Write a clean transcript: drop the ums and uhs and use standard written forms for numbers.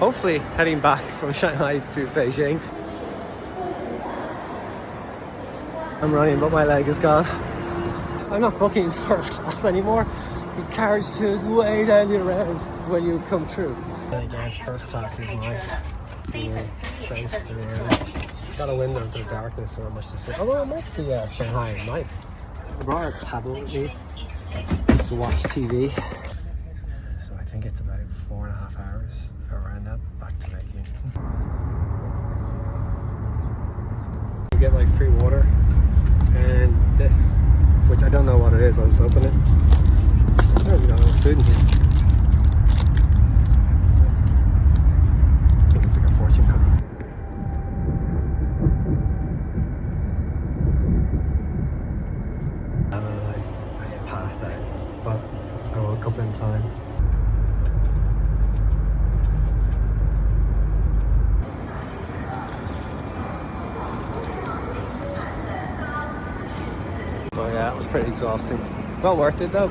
hopefully heading back from Shanghai to Beijing. I'm running, but my leg is gone. I'm not booking first class anymore because carriage 2 is way down the road when you come through. And again, first class is nice. Space to the end. Got a window into the darkness, so not much to see. Although I might see Shanghai at night. I brought a tablet with me to watch TV. So I think it's about 4.5 hours around that back to Beijing. You get like free water and this, which I don't know what it is. I'll just open it. There's no food in here. I think it's like a fortune cookie. I passed out, but I woke up in time. But yeah, it was pretty exhausting. Well worth it though.